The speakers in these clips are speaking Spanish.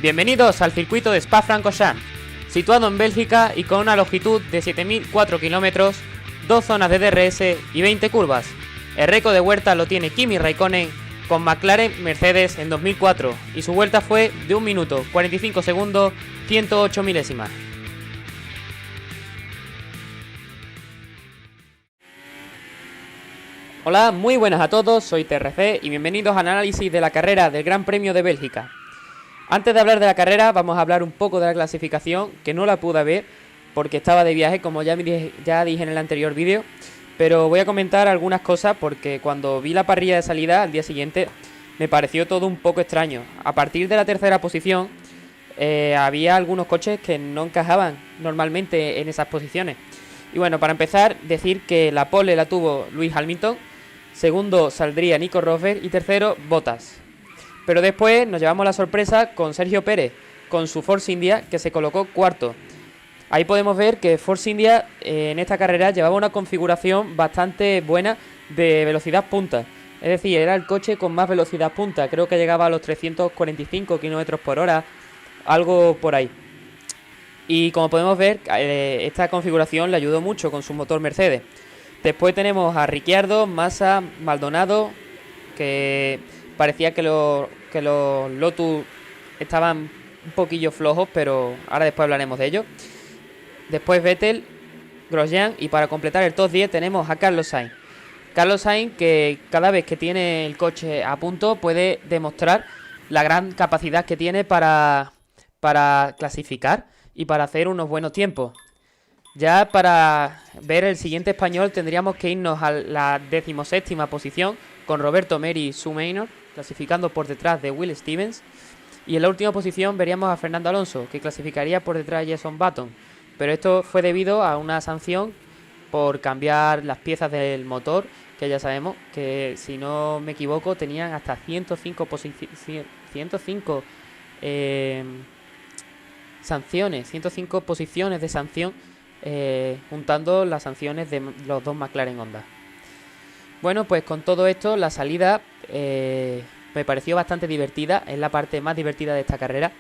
Bienvenidos al circuito de Spa-Francorchamps, situado en Bélgica y con una longitud de 7.004 kilómetros, 2 zonas de DRS y 20 curvas. El récord de vuelta lo tiene Kimi Raikkonen con McLaren Mercedes en 2004 y su vuelta fue de 1 minuto 45 segundos 108 milésimas. Hola, muy buenas a todos, soy TRC y bienvenidos al análisis de la carrera del Gran Premio de Bélgica. Antes de hablar de la carrera, vamos a hablar un poco de la clasificación, que no la pude ver porque estaba de viaje, como ya dije en el anterior vídeo. Pero voy a comentar algunas cosas porque cuando vi la parrilla de salida al día siguiente me pareció todo un poco extraño. A partir de la tercera posición había algunos coches que no encajaban normalmente en esas posiciones. Y bueno, para empezar, decir que la pole la tuvo Lewis Hamilton, segundo saldría Nico Rosberg y tercero Bottas. Pero después nos llevamos la sorpresa con Sergio Pérez, con su Force India, que se colocó cuarto. Ahí podemos ver que Force India en esta carrera llevaba una configuración bastante buena de velocidad punta. Es decir, era el coche con más velocidad punta. Creo que llegaba a los 345 km por hora, algo por ahí. Y como podemos ver, esta configuración le ayudó mucho con su motor Mercedes. Después tenemos a Ricciardo, Massa, Maldonado, que parecía que los Lotus estaban un poquillo flojos, pero ahora después hablaremos de ello. Después Vettel, Grosjean y para completar el top 10 tenemos a Carlos Sainz. Carlos Sainz, que cada vez que tiene el coche a punto puede demostrar la gran capacidad que tiene para clasificar y para hacer unos buenos tiempos. Ya para ver el siguiente español tendríamos que irnos a la 17ª posición con Roberto Meri Sumainor, clasificando por detrás de Will Stevens. Y en la última posición veríamos a Fernando Alonso, que clasificaría por detrás de Jenson Button. Pero esto fue debido a una sanción por cambiar las piezas del motor, que ya sabemos que, si no me equivoco, tenían hasta 105 sanciones, 105 posiciones de sanción, juntando las sanciones de los dos McLaren Honda. Bueno, pues con todo esto, la salida me pareció bastante divertida, es la parte más divertida de esta carrera.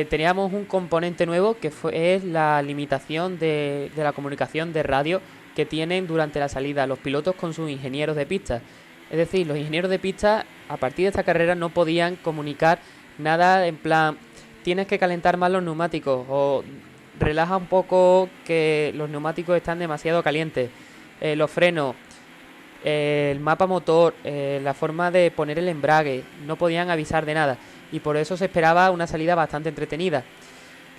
Teníamos un componente nuevo que es la limitación de la comunicación de radio que tienen durante la salida los pilotos con sus ingenieros de pista. Es decir, los ingenieros de pista a partir de esta carrera no podían comunicar nada en plan tienes que calentar más los neumáticos o relaja un poco que los neumáticos están demasiado calientes, los frenos, el mapa motor, la forma de poner el embrague, no podían avisar de nada. Y por eso se esperaba una salida bastante entretenida.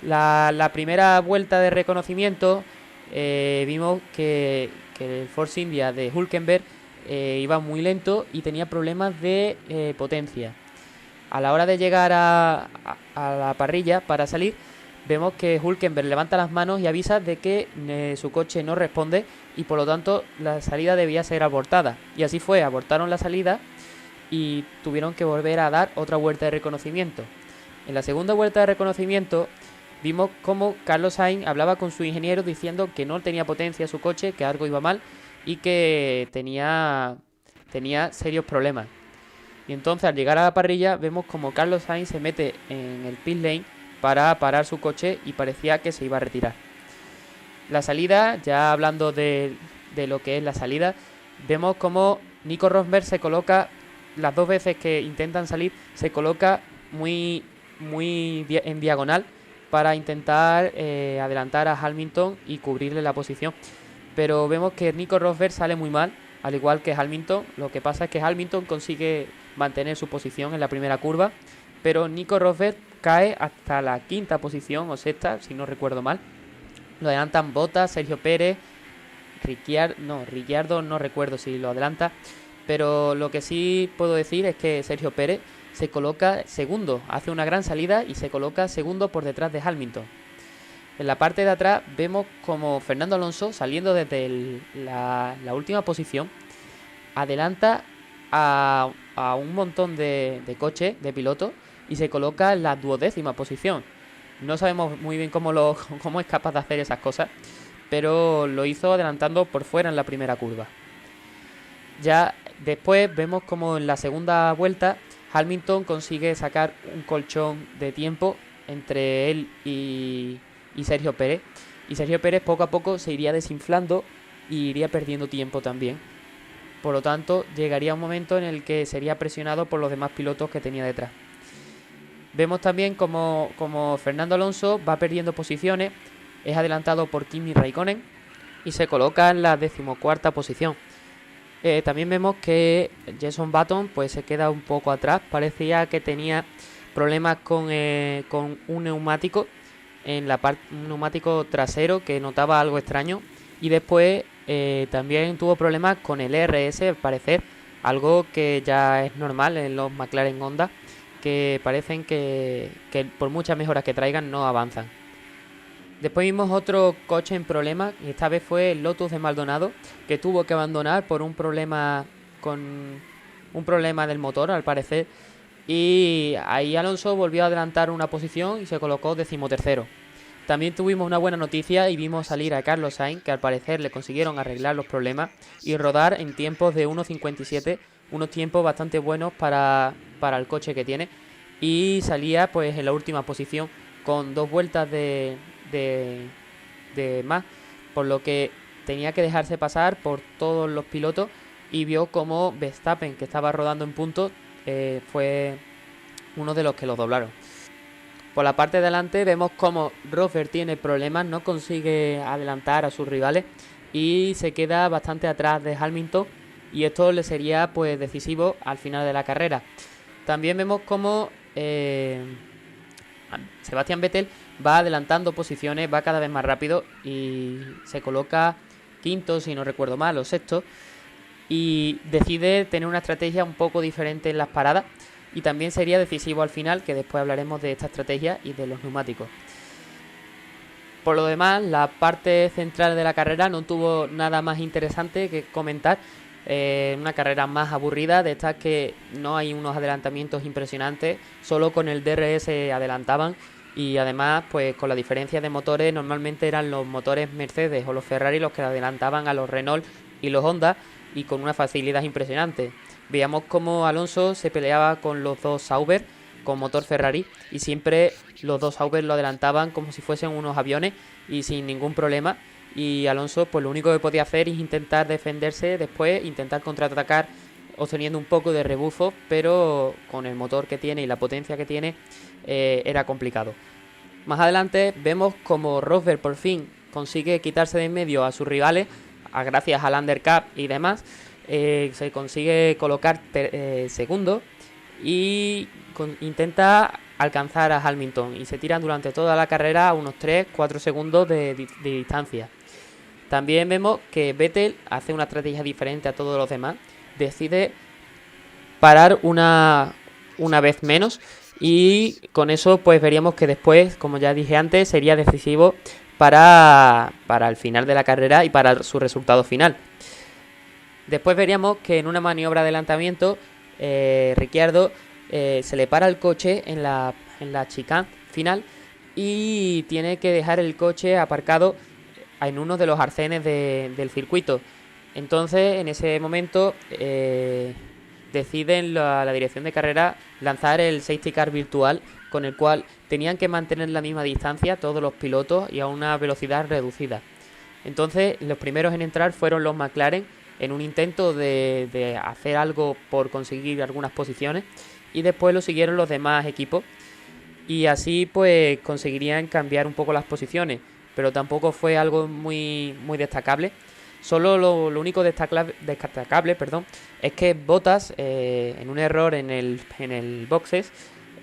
La primera vuelta de reconocimiento vimos que el Force India de Hülkenberg iba muy lento y tenía problemas de potencia. A la hora de llegar a la parrilla para salir, vemos que Hülkenberg levanta las manos y avisa de que su coche no responde y por lo tanto la salida debía ser abortada. Y así fue, abortaron la salida y tuvieron que volver a dar otra vuelta de reconocimiento. En la segunda vuelta de reconocimiento vimos cómo Carlos Sainz hablaba con su ingeniero diciendo que no tenía potencia su coche, que algo iba mal y que tenía serios problemas. Y entonces al llegar a la parrilla vemos como Carlos Sainz se mete en el pit lane para parar su coche y parecía que se iba a retirar. La salida, ya hablando de lo que es la salida, vemos como Nico Rosberg se coloca las dos veces que intentan salir, se coloca muy en diagonal para intentar adelantar a Hamilton y cubrirle la posición. Pero vemos que Nico Rosberg sale muy mal, al igual que Hamilton. Lo que pasa es que Hamilton consigue mantener su posición en la primera curva, pero Nico Rosberg cae hasta la 5ª posición o 6ª, si no recuerdo mal. Lo adelantan Bottas, Sergio Pérez, Ricciardo no recuerdo si lo adelanta. Pero lo que sí puedo decir es que Sergio Pérez se coloca segundo, hace una gran salida y se coloca segundo por detrás de Hamilton. En la parte de atrás vemos como Fernando Alonso, saliendo desde la última posición, adelanta a un montón de coches, de pilotos, y se coloca en la 12ª posición. No sabemos muy bien cómo es capaz de hacer esas cosas, pero lo hizo adelantando por fuera en la primera curva. Ya después vemos como en la segunda vuelta Hamilton consigue sacar un colchón de tiempo entre él y Sergio Pérez. Y Sergio Pérez poco a poco se iría desinflando y iría perdiendo tiempo también. Por lo tanto, llegaría un momento en el que sería presionado por los demás pilotos que tenía detrás. Vemos también como Fernando Alonso va perdiendo posiciones, es adelantado por Kimi Raikkonen y se coloca en la 14ª posición. También vemos que Jenson Button pues se queda un poco atrás, parecía que tenía problemas con un neumático un neumático trasero que notaba algo extraño, y después también tuvo problemas con el ERS, al parecer, algo que ya es normal en los McLaren Honda, que parecen que por muchas mejoras que traigan no avanzan. Después vimos otro coche en problemas, y esta vez fue el Lotus de Maldonado, que tuvo que abandonar por un problema del motor, al parecer, y ahí Alonso volvió a adelantar una posición y se colocó 13º. También tuvimos una buena noticia y vimos salir a Carlos Sainz, que al parecer le consiguieron arreglar los problemas y rodar en tiempos de 1.57, unos tiempos bastante buenos para el coche que tiene, y salía pues en la última posición con 2 vueltas de más, por lo que tenía que dejarse pasar por todos los pilotos, y vio como Verstappen, que estaba rodando en punto, fue uno de los que lo doblaron. Por la parte de delante vemos como Rosberg tiene problemas, no consigue adelantar a sus rivales y se queda bastante atrás de Hamilton, y esto le sería pues decisivo al final de la carrera. También vemos como Sebastian Vettel va adelantando posiciones, va cada vez más rápido y se coloca quinto, si no recuerdo mal, o sexto, y decide tener una estrategia un poco diferente en las paradas, y también sería decisivo al final, que después hablaremos de esta estrategia y de los neumáticos. Por lo demás, la parte central de la carrera no tuvo nada más interesante que comentar. Una carrera más aburrida, de estas que no hay unos adelantamientos impresionantes, solo con el DRS adelantaban, y además pues con la diferencia de motores normalmente eran los motores Mercedes o los Ferrari los que adelantaban a los Renault y los Honda, y con una facilidad impresionante. Veíamos cómo Alonso se peleaba con los dos Sauber con motor Ferrari, y siempre los dos Sauber lo adelantaban como si fuesen unos aviones y sin ningún problema, y Alonso pues lo único que podía hacer es intentar defenderse, después intentar contraatacar obteniendo un poco de rebufo, pero con el motor que tiene y la potencia que tiene era complicado. Más adelante vemos como Rosberg por fin consigue quitarse de en medio a sus rivales, gracias al undercut y demás. Se consigue colocar segundo y intenta alcanzar a Hamilton, y se tiran durante toda la carrera a unos 3-4 segundos de distancia. También vemos que Vettel hace una estrategia diferente a todos los demás, decide parar una vez menos, y con eso pues veríamos que después, como ya dije antes, sería decisivo para el final de la carrera y para su resultado final. Después veríamos que en una maniobra de adelantamiento Ricciardo se le para el coche en la chicane final y tiene que dejar el coche aparcado en uno de los arcenes del circuito. Entonces en ese momento deciden la dirección de carrera lanzar el safety car virtual, con el cual tenían que mantener la misma distancia todos los pilotos y a una velocidad reducida. Entonces los primeros en entrar fueron los McLaren, en un intento de hacer algo por conseguir algunas posiciones, y después lo siguieron los demás equipos, y así pues conseguirían cambiar un poco las posiciones, pero tampoco fue algo muy destacable. Solo lo único destacable, es que Bottas, en un error en el boxes,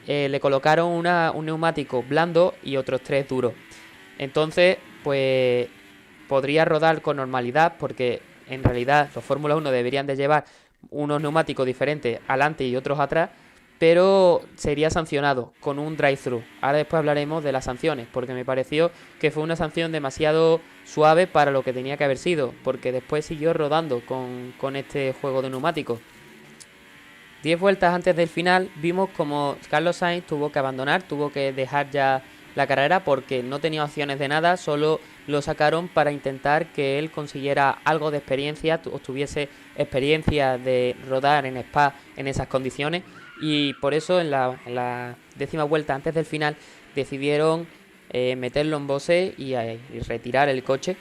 le colocaron un neumático blando y otros 3 duros. Entonces pues podría rodar con normalidad, porque en realidad los Fórmula 1 deberían de llevar unos neumáticos diferentes adelante y otros atrás, pero sería sancionado con un drive-thru. Ahora después hablaremos de las sanciones, porque me pareció que fue una sanción demasiado suave para lo que tenía que haber sido, porque después siguió rodando con este juego de neumáticos. 10 vueltas antes del final vimos como Carlos Sainz tuvo que abandonar, tuvo que dejar ya la carrera porque no tenía opciones de nada, solo lo sacaron para intentar que él consiguiera algo de experiencia, tuviese experiencia de rodar en Spa en esas condiciones, y por eso en la 10ª vuelta antes del final decidieron meterlo en boxes y retirar el coche,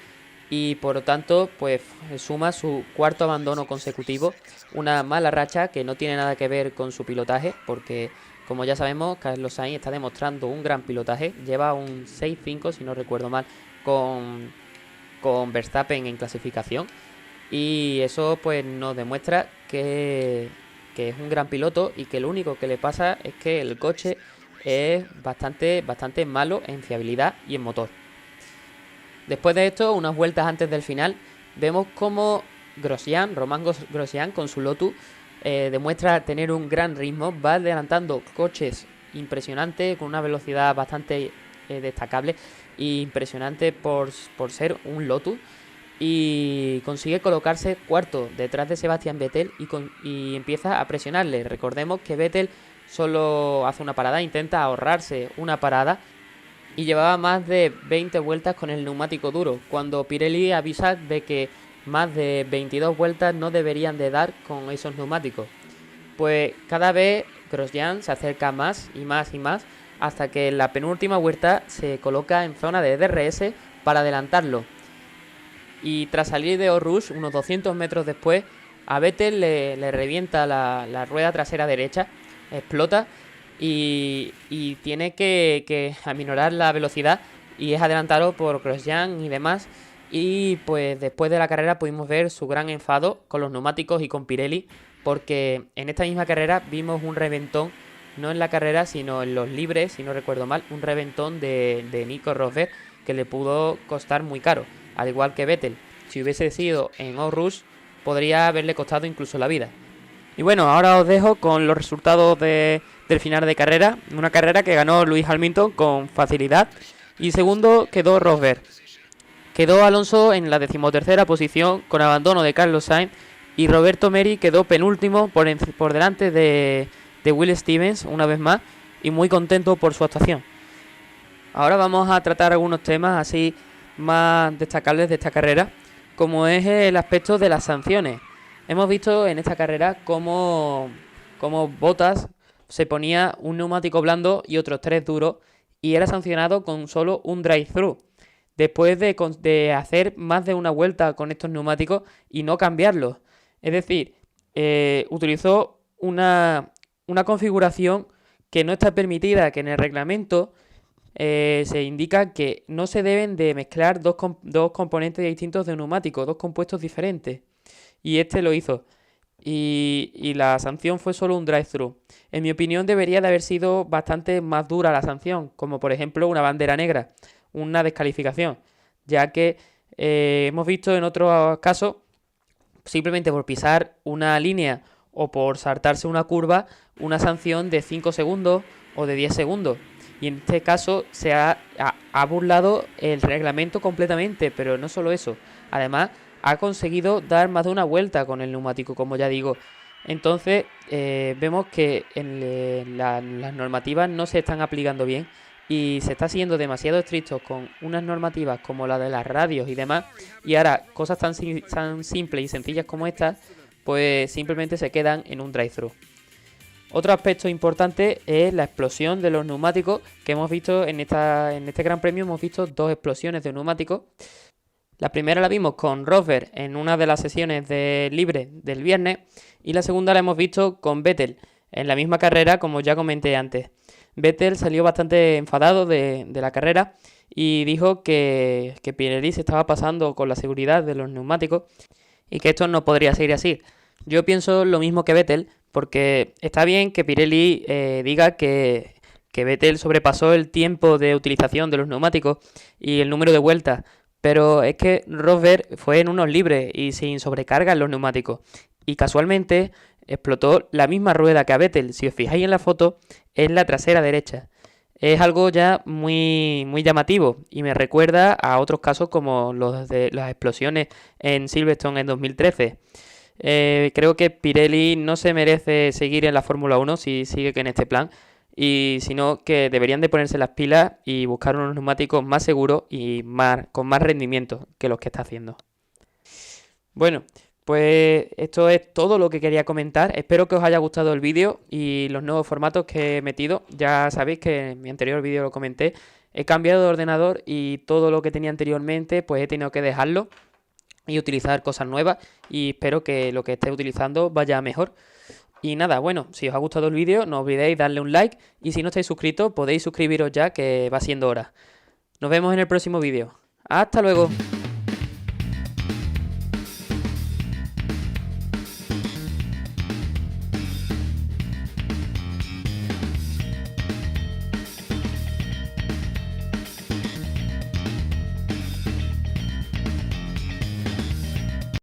y por lo tanto pues suma su 4º abandono consecutivo, una mala racha que no tiene nada que ver con su pilotaje, porque como ya sabemos, Carlos Sainz está demostrando un gran pilotaje, lleva un 6-5 si no recuerdo mal con Verstappen en clasificación, y eso pues nos demuestra que es un gran piloto y que lo único que le pasa es que el coche es bastante malo en fiabilidad y en motor. Después de esto, unas vueltas antes del final, vemos como Román Grosjean con su Lotus demuestra tener un gran ritmo, va adelantando coches impresionantes con una velocidad bastante destacable e impresionante por ser un Lotus, y consigue colocarse cuarto detrás de Sebastian Vettel y empieza a presionarle. Recordemos que Vettel solo hace una parada, intenta ahorrarse una parada, y llevaba más de 20 vueltas con el neumático duro, cuando Pirelli avisa de que más de 22 vueltas no deberían de dar con esos neumáticos. Pues cada vez Grosjean se acerca más y más y más, hasta que en la penúltima vuelta se coloca en zona de DRS para adelantarlo. Y tras salir de Eau Rouge, unos 200 metros después, a Vettel le revienta la rueda trasera derecha, explota y tiene que aminorar la velocidad, y es adelantado por Grosjean y demás. Y pues después de la carrera pudimos ver su gran enfado con los neumáticos y con Pirelli, porque en esta misma carrera vimos un reventón, no en la carrera sino en los libres, si no recuerdo mal, un reventón de Nico Rosberg que le pudo costar muy caro, al igual que Vettel. Si hubiese sido en Eau Rouge, podría haberle costado incluso la vida. Y bueno, ahora os dejo con los resultados del final de carrera. Una carrera que ganó Lewis Hamilton con facilidad, y segundo quedó Rosberg. Quedó Alonso en la 13ª posición con abandono de Carlos Sainz, y Roberto Merhi quedó penúltimo por delante de Will Stevens una vez más, y muy contento por su actuación. Ahora vamos a tratar algunos temas así más destacables de esta carrera, como es el aspecto de las sanciones. Hemos visto en esta carrera cómo Bottas se ponía un neumático blando y otros 3 duros, y era sancionado con solo un drive-thru, después de hacer más de una vuelta con estos neumáticos y no cambiarlos. Es decir, utilizó una configuración que no está permitida, que en el reglamento se indica que no se deben de mezclar dos componentes distintos de neumáticos, dos compuestos diferentes. Y este lo hizo. Y la sanción fue solo un drive-thru. En mi opinión debería de haber sido bastante más dura la sanción, como por ejemplo una bandera negra, una descalificación, ya que hemos visto en otros casos, simplemente por pisar una línea o por saltarse una curva, una sanción de 5 segundos o de 10 segundos. Y en este caso se ha burlado el reglamento completamente, pero no solo eso, además ha conseguido dar más de una vuelta con el neumático, como ya digo. Entonces vemos que las normativas no se están aplicando bien, y se está siendo demasiado estrictos con unas normativas como la de las radios y demás, y ahora cosas tan simples y sencillas como estas pues simplemente se quedan en un drive-thru. Otro aspecto importante es la explosión de los neumáticos que hemos visto en este Gran Premio. Hemos visto 2 explosiones de neumáticos. La primera la vimos con Rosberg en una de las sesiones de libre del viernes, y la segunda la hemos visto con Vettel en la misma carrera, como ya comenté antes. Vettel salió bastante enfadado de la carrera y dijo que Pirelli se estaba pasando con la seguridad de los neumáticos y que esto no podría seguir así. Yo pienso lo mismo que Vettel, porque está bien que Pirelli diga que Vettel sobrepasó el tiempo de utilización de los neumáticos y el número de vueltas, pero es que Rosberg fue en unos libres y sin sobrecarga en los neumáticos, y casualmente explotó la misma rueda que a Vettel. Si os fijáis en la foto, es la trasera derecha. Es algo ya muy llamativo, y me recuerda a otros casos como los de las explosiones en Silverstone en 2013. Creo que Pirelli no se merece seguir en la Fórmula 1 si sigue en este plan, y sino que deberían de ponerse las pilas y buscar unos neumáticos más seguros y con más rendimiento que los que está haciendo. Bueno, Pues esto es todo lo que quería comentar. Espero que os haya gustado el vídeo y los nuevos formatos que he metido. Ya sabéis que en mi anterior vídeo lo comenté. He cambiado de ordenador y todo lo que tenía anteriormente pues he tenido que dejarlo y utilizar cosas nuevas. Y espero que lo que esté utilizando vaya mejor. Y nada, bueno, si os ha gustado el vídeo no olvidéis darle un like. Y si no estáis suscritos podéis suscribiros ya, que va siendo hora. Nos vemos en el próximo vídeo. ¡Hasta luego!